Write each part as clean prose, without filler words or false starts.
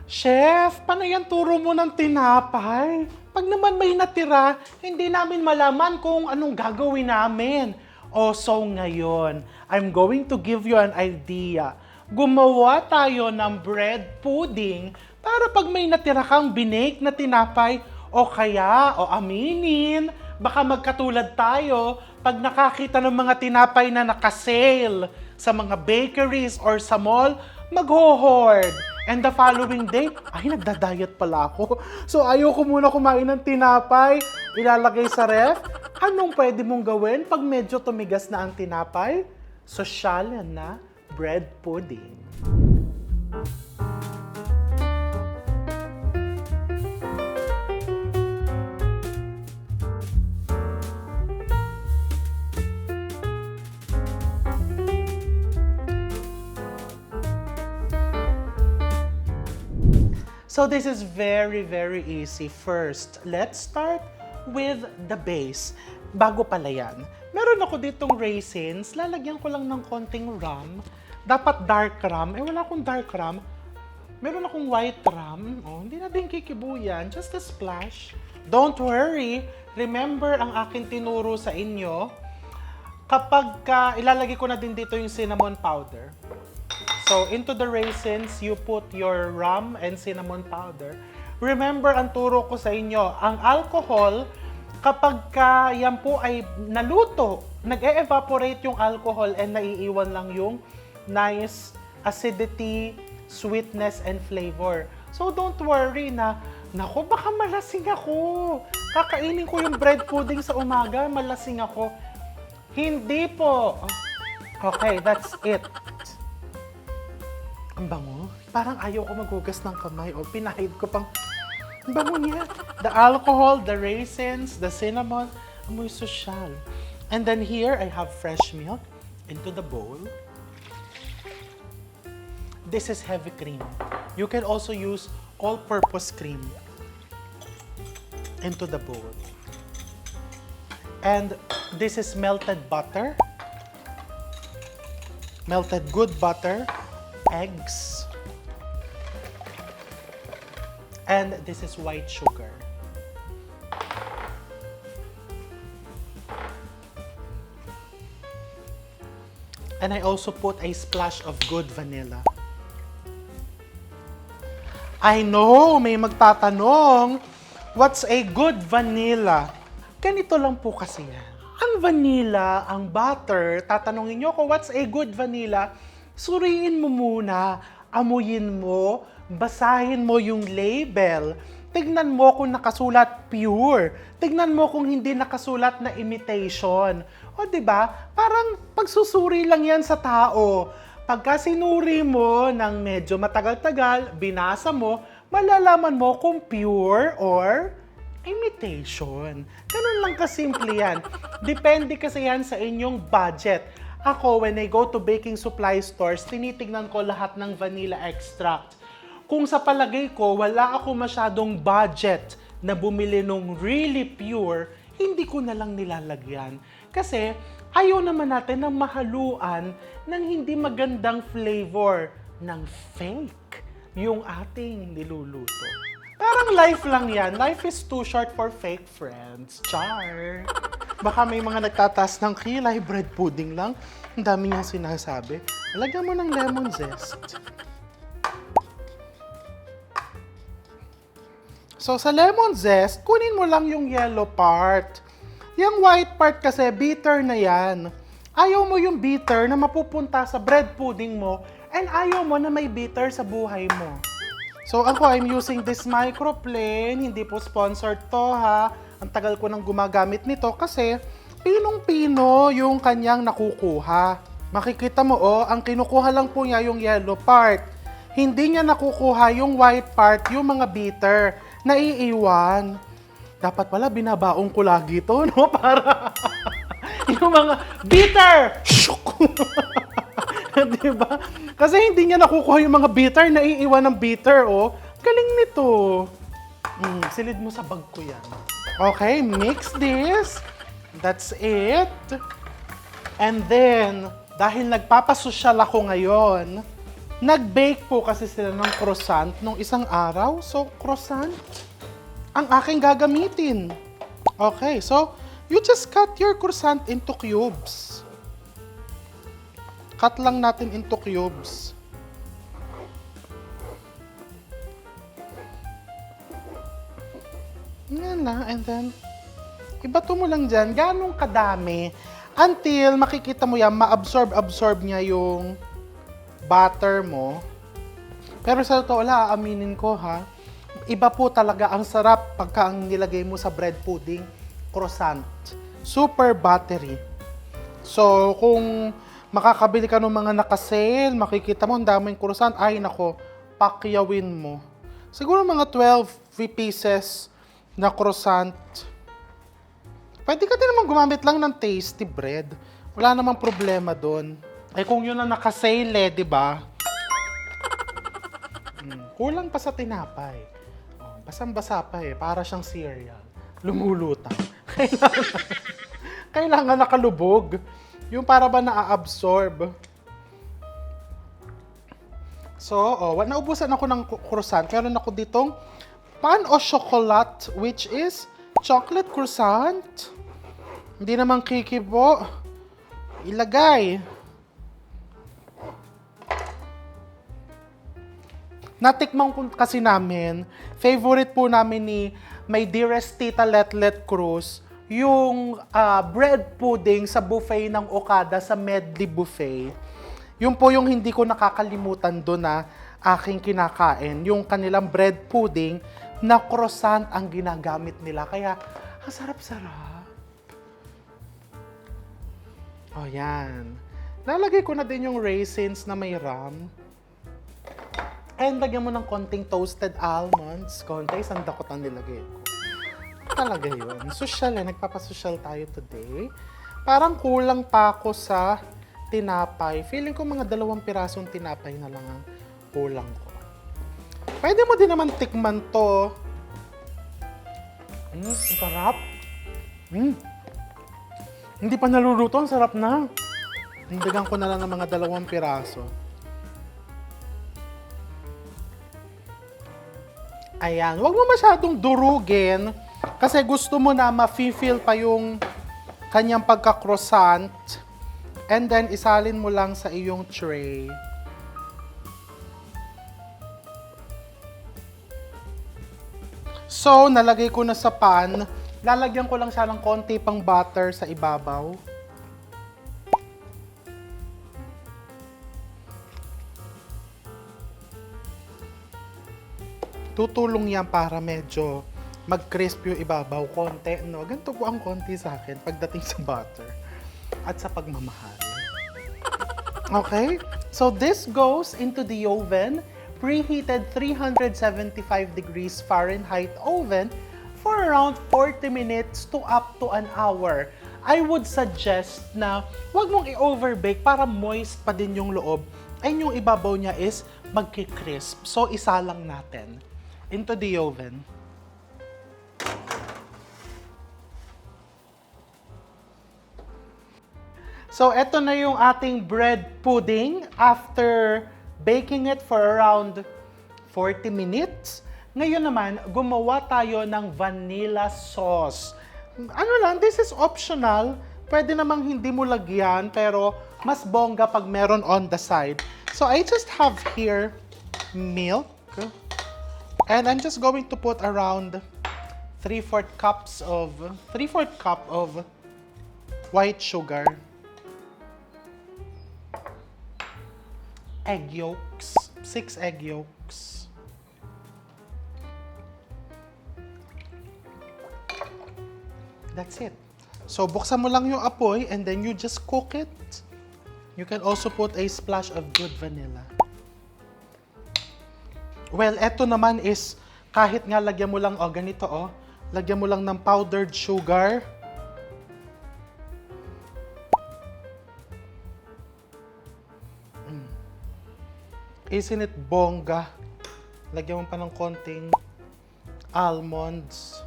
Chef, paano yan turo mo ng tinapay? Pag naman may natira, hindi namin malaman kung anong gagawin namin. So ngayon, I'm going to give you an idea. Gumawa tayo ng bread pudding para pag may natira kang binake na tinapay, o kaya, aminin, baka magkatulad tayo pag nakakita ng mga tinapay na nakasale sa mga bakeries or sa mall, magho-hoard. And the following day, nagda-diet pala ako. So ayoko muna kumain ng tinapay, ilalagay sa ref. Anong pwede mong gawin pag medyo tumigas na ang tinapay? Sosyalan na bread pudding. So this is very, very easy. First, let's start with the base. Bago pala yan, meron ako ditong raisins. Lalagyan ko lang ng konting rum. Dapat dark rum. Wala akong dark rum. Meron akong white rum. Hindi na din kikibo yan. Just a splash. Don't worry. Remember ang aking tinuro sa inyo. Kapag ilalagay ko na din dito yung cinnamon powder. So, into the raisins, you put your rum and cinnamon powder. Remember, ang turo ko sa inyo, ang alcohol, kapag yan po ay naluto, nag-e-evaporate yung alcohol and naiiwan lang yung nice acidity, sweetness, and flavor. So, don't worry na, naku, baka malasing ako. Kakainin ko yung bread pudding sa umaga, malasing ako. Hindi po. Okay, that's it. Ang bango. Parang ayaw ko maghugas ng kamay. Pinahid ko pang... Ang bango niya. The alcohol, the raisins, the cinnamon. Amoy sosyal. And then here, I have fresh milk into the bowl. This is heavy cream. You can also use all-purpose cream into the bowl. And this is melted butter. Melted good butter. Eggs, and this is white sugar. And I also put a splash of good vanilla. I know, may magtatanong, what's a good vanilla? Ganito lang po kasi yan. Ang vanilla, ang butter, tatanungin nyo ko, what's a good vanilla? Suriin mo muna, amuyin mo, basahin mo yung label. Tignan mo kung nakasulat pure. Tignan mo kung hindi nakasulat na imitation. O diba? Parang pagsusuri lang yan sa tao. Pagka sinuri mo ng medyo matagal-tagal, binasa mo, malalaman mo kung pure or imitation. Ganun lang kasimple yan. Depende kasi yan sa inyong budget. Ako, when I go to baking supply stores, tinitignan ko lahat ng vanilla extract. Kung sa palagay ko, wala ako masyadong budget na bumili nung really pure, hindi ko na lang nilalagyan. Kasi ayaw naman natin ng mahaluan ng hindi magandang flavor ng fake yung ating niluluto. Parang life lang yan. Life is too short for fake friends. Char! Baka may mga nagtataas ng kilay, bread pudding lang. Ang dami niyang sinasabi. Lagyan mo ng lemon zest. So, sa lemon zest, kunin mo lang yung yellow part. Yung white part kasi, bitter na yan. Ayaw mo yung bitter na mapupunta sa bread pudding mo and ayaw mo na may bitter sa buhay mo. So, ako, I'm using this microplane. Hindi po sponsored to, ha. Ang tagal ko nang gumagamit nito kasi pinong-pino yung kanyang nakukuha. Makikita mo, ang kinukuha lang po niya yung yellow part. Hindi niya nakukuha yung white part, yung mga bitter. Naiiwan. Dapat pala binabaong ko lagi to, no? Para yung mga bitter! Diba? Kasi hindi niya nakukuha yung mga bitter, naiiwan ng bitter, Galing nito. Silid mo sa bag ko yan. Okay, mix this. That's it. And then, Dahil nagpapasosyal ako ngayon, nag-bake po kasi sila ng croissant nung isang araw. So, croissant ang aking gagamitin. Okay, so, you just cut your croissant into cubes. Cut lang natin into cubes. Yan na, and then, ibato mo lang dyan, ganong kadami, until makikita mo yan, ma-absorb niya yung butter mo. Pero sa totoo lang, aaminin ko ha, iba po talaga ang sarap pagka ang nilagay mo sa bread pudding, croissant. Super buttery. So, kung makakabili ka ng mga nakasale, makikita mo ang daming croissant, ay nako, pakyawin mo. Siguro mga 12 pieces na croissant. Pwede ka din naman gumamit lang ng tasty bread. Wala namang problema doon. Eh kung yun ang nakasale, di ba? Kulang pa sa tinapay. Oh, basang-basa pa eh. Para siyang cereal. Lumulutang. Kailangan nakalubog. Yung para ba na-absorb. So, naubusan ako ng croissant. Meron ako ditong pan o chocolate, which is chocolate croissant. Hindi naman kiki po. Ilagay. Natikman ko kasi namin, favorite po namin ni my dearest Tita Letlet Cruz, yung bread pudding sa buffet ng Okada sa Medley Buffet. Yun po yung hindi ko nakakalimutan doon na aking kinakain. Yung kanilang bread pudding na croissant ang ginagamit nila. Kaya, ang sarap-sarap. O, yan. Lalagay ko na din yung raisins na may ram. And lagyan mo ng konting toasted almonds. Konti, isang dakot ang nilagay ko. Talaga yun. Social eh. Nagpapasosyal tayo today. Parang kulang pa ako sa tinapay. Feeling ko mga 2 pirasong tinapay na lang ang kulang ko. Pwede mo din naman tikman to. Ang sarap. Hindi pa naluluto, ang sarap na. Hindagan ko na lang ng mga 2 piraso. Ayan, huwag mo masyadong durugin kasi gusto mo na ma-feel pa yung kanyang pagka-croissant. And then, isalin mo lang sa iyong tray. So, nalagay ko na sa pan. Lalagyan ko lang siya ng konti pang butter sa ibabaw. Tutulong yan para medyo mag-crisp yung ibabaw. Konti, no? Ganito po ang konti sa akin pagdating sa butter at sa pagmamahal. Okay? So, this goes into the oven. Preheated 375 degrees Fahrenheit oven for around 40 minutes to up to an hour. I would suggest na wag mong i-overbake para moist pa din yung loob. And yung ibabaw niya is magki-crisp. So, isa lang natin into the oven. So, eto na yung ating bread pudding after baking it for around 40 minutes. Ngayon naman, gumawa tayo ng vanilla sauce. Ano lang, this is optional. Pwede namang hindi mo lagyan, pero mas bongga pag meron on the side. So I just have here milk. And I'm just going to put around 3/4 cup of white sugar. Egg yolks, 6 egg yolks. That's it. So, buksan mo lang yung apoy and then you just cook it. You can also put a splash of good vanilla. Well, eto naman is, kahit nga lagyan mo lang, ganito lagyan mo lang ng powdered sugar. Isn't it bongga? Lagyan mo pa ng konting almonds.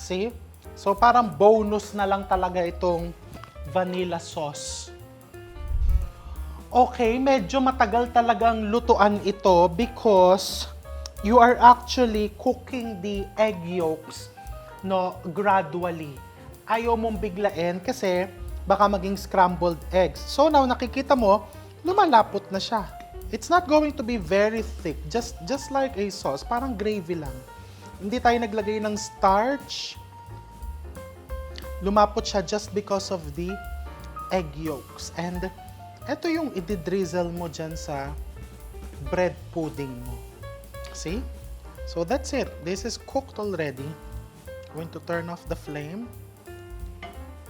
See? So parang bonus na lang talaga itong vanilla sauce. Okay, medyo matagal talagang lutuan ito because you are actually cooking the egg yolks, no, gradually. Ayaw mong biglain kasi baka maging scrambled eggs. So now nakikita mo, lumalapot na siya. It's not going to be very thick, just like a sauce, parang gravy lang. Hindi tayo naglagay ng starch. Lumapot siya just because of the egg yolks. And ito yung i-drizzle mo dyan sa bread pudding mo. See? So that's it. This is cooked already. Going to turn off the flame.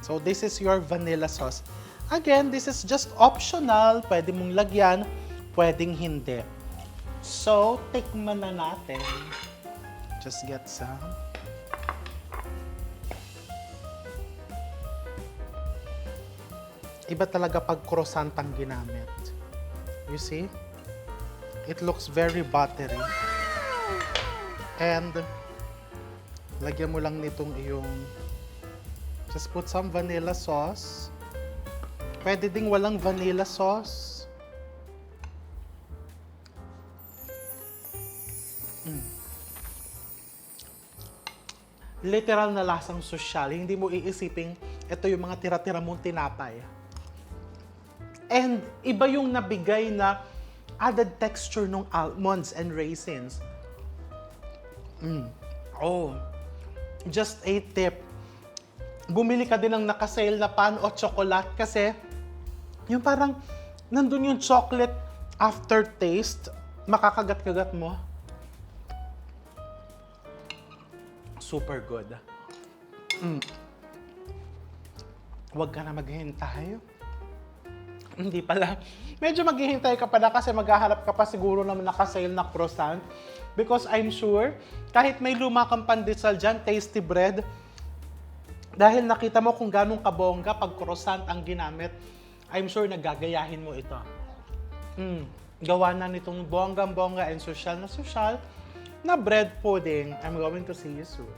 So this is your vanilla sauce. Again, this is just optional. Pwede mong lagyan, pwedeng hindi. So, tikman na natin. Just get some. Iba talaga pag croissant ang ginamit. You see? It looks very buttery. And, lagyan mo lang nitong iyong, just put some vanilla sauce. Pwede ding walang vanilla sauce. Literal na lasang sosyal. Hindi mo iisiping ito yung mga tira-tira mong tinapay. And iba yung nabigay na added texture ng almonds and raisins. Oh, just a tip. Bumili ka din ng naka-sale na pan o chocolate kasi yung parang nandun yung chocolate aftertaste, makakagat-kagat mo. Super good. Huwag ka na maghihintay. Hindi pala. Medyo maghihintay ka pala kasi maghahanap ka pa siguro naman naka-sale na croissant. Because I'm sure, kahit may luma kang pandesal dyan, tasty bread, dahil nakita mo kung ganong kabongga pag croissant ang ginamit, I'm sure nagagayahin mo ito. Gawa na nitong bonggang-bongga and social na bread pudding. I'm going to see you soon.